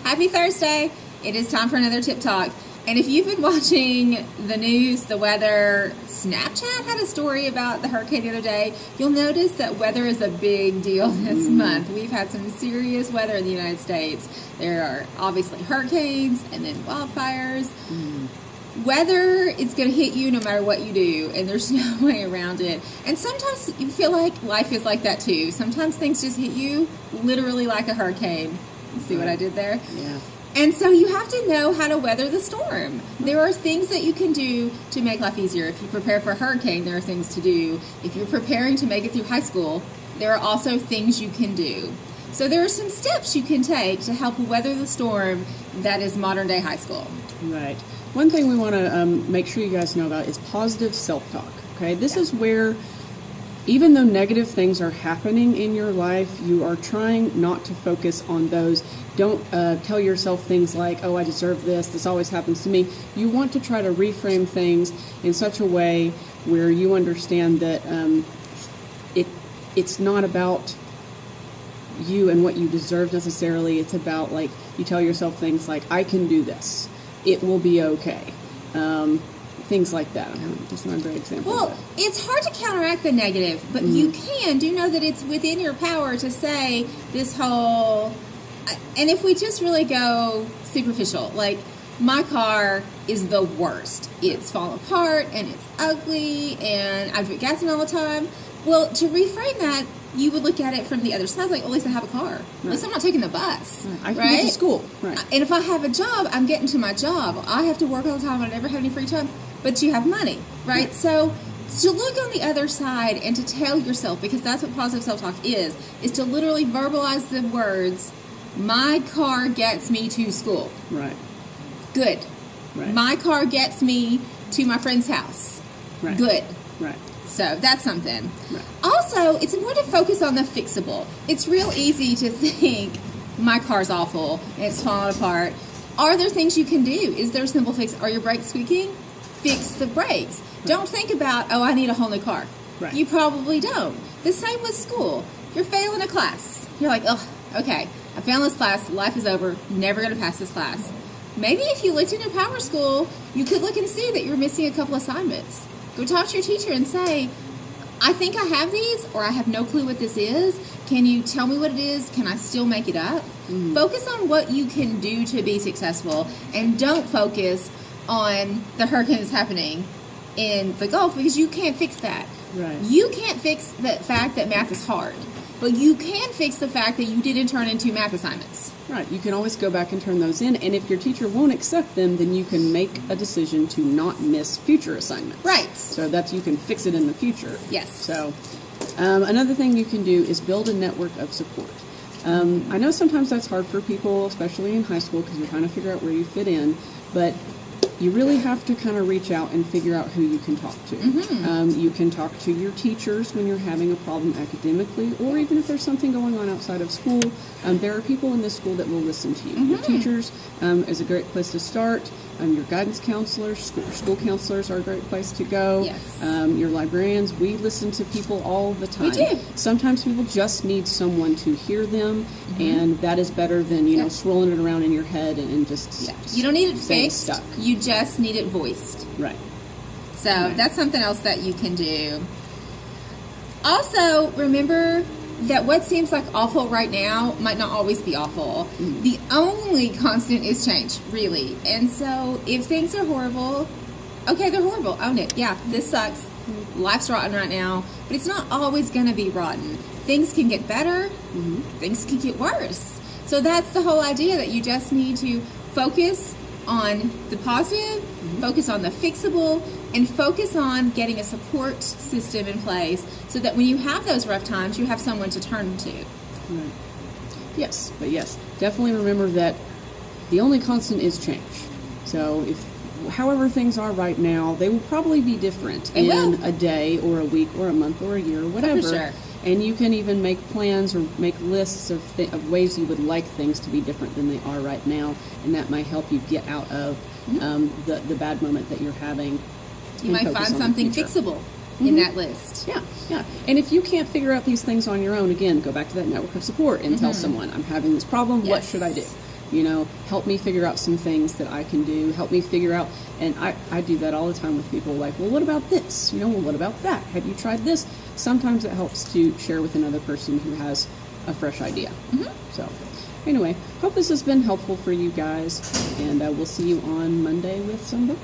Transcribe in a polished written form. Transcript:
Happy Thursday. It is time for another Tip Talk. And if you've been watching the news, the weather, Snapchat had a story about the hurricane the other day. You'll notice that weather is a big deal this month. We've had some serious weather in the United States. There are obviously hurricanes and then wildfires. Weather is going to hit you no matter what you do, and there's no way around it. And sometimes you feel like life is like that too. Sometimes things just hit you literally like a hurricane. See what I did there? Yeah. And so you have to know how to weather the storm. There are things that you can do to make life easier. If you prepare for a hurricane, there are things to do. If you're preparing to make it through high school, there are also things you can do. So there are some steps you can take to help weather the storm that is modern day high school. Right. One thing we want to make sure you guys know about is positive self-talk. Okay, this is where even though negative things are happening in your life, you are trying not to focus on those. Don't tell yourself things like, oh, I deserve this, this always happens to me. You want to try to reframe things in such a way where you understand that it's not about you and what you deserve necessarily. It's about, like, you tell yourself things like, I can do this. It will be okay. Things like that. That's not a great example. Well, it's hard to counteract the negative, but you can. Do know that it's within your power to say this whole... And if we just really go superficial, like, my car is the worst. It's falling apart, and it's ugly, and I drink gasoline all the time. Well, to reframe that, you would look at it from the other side, like, at least I have a car. Right. At least I'm not taking the bus. Right. I can get to school. Right. And if I have a job, I'm getting to my job. I have to work all the time. I never have any free time. But you have money, right? Yeah. So to look on the other side and to tell yourself, because that's what positive self-talk is to literally verbalize the words, my car gets me to school. Right. Good. Right. My car gets me to my friend's house. Right. Good. Right. So that's something. Right. Also, it's important to focus on the fixable. It's real easy to think, my car's awful, and it's falling apart. Are there things you can do? Is there a simple fix? Are your brakes squeaking? Fix the brakes. Right. Don't think about, oh, I need a whole new car. Right. You probably don't. The same with school. You're failing a class. You're like, oh, okay, I failed this class. Life is over. Never going to pass this class. Maybe if you looked in your power school, you could look and see that you're missing a couple assignments. Go talk to your teacher and say, I think I have these, or I have no clue what this is. Can you tell me what it is? Can I still make it up? Focus on what you can do to be successful, and don't focus on the hurricane that's happening in the Gulf, because you can't fix that. Right. You can't fix the fact that math is hard, but you can fix the fact that you didn't turn in 2 math assignments. Right. You can always go back and turn those in, and if your teacher won't accept them, then you can make a decision to not miss future assignments. Right. So that you can fix it in the future. Yes. So another thing you can do is build a network of support. I know sometimes that's hard for people, especially in high school, because you're trying to figure out where you fit in, but you really have to kind of reach out and figure out who you can talk to. You can talk to your teachers when you're having a problem academically, or even if there's something going on outside of school. There are people in this school that will listen to you. Your teachers is a great place to start. Your guidance counselors, school counselors are a great place to go. Yes. Your librarians, we listen to people all the time. We do. Sometimes people just need someone to hear them, and that is better than, you know, swirling it around in your head and just You don't need it staying fixed. stuck. You just need it voiced. Right. So that's something else that you can do. Also, remember that what seems like awful right now might not always be awful. The only constant is change, really. And so if things are horrible, okay, they're horrible. Own it. Yeah, this sucks. Life's rotten right now, but it's not always going to be rotten. Things can get better. Things can get worse. So that's the whole idea, that you just need to focus on the positive, focus on the fixable, and focus on getting a support system in place so that when you have those rough times, you have someone to turn to. Right. Yes, but yes, definitely remember that the only constant is change. So however things are right now, they will probably be different in a day or a week or a month or a year or whatever. Oh, for sure. And you can even make plans or make lists of ways you would like things to be different than they are right now, and that might help you get out of the bad moment that you're having. You might find something fixable in that list. Yeah, yeah. And if you can't figure out these things on your own, again, go back to that network of support and tell someone, I'm having this problem, what should I do? help me figure out some things that I can do, help me figure out, and I do that all the time with people, like, well, what about this? Well, what about that? Have you tried this? Sometimes it helps to share with another person who has a fresh idea. Mm-hmm. So, anyway, hope this has been helpful for you guys, and we'll see you on Monday with some book.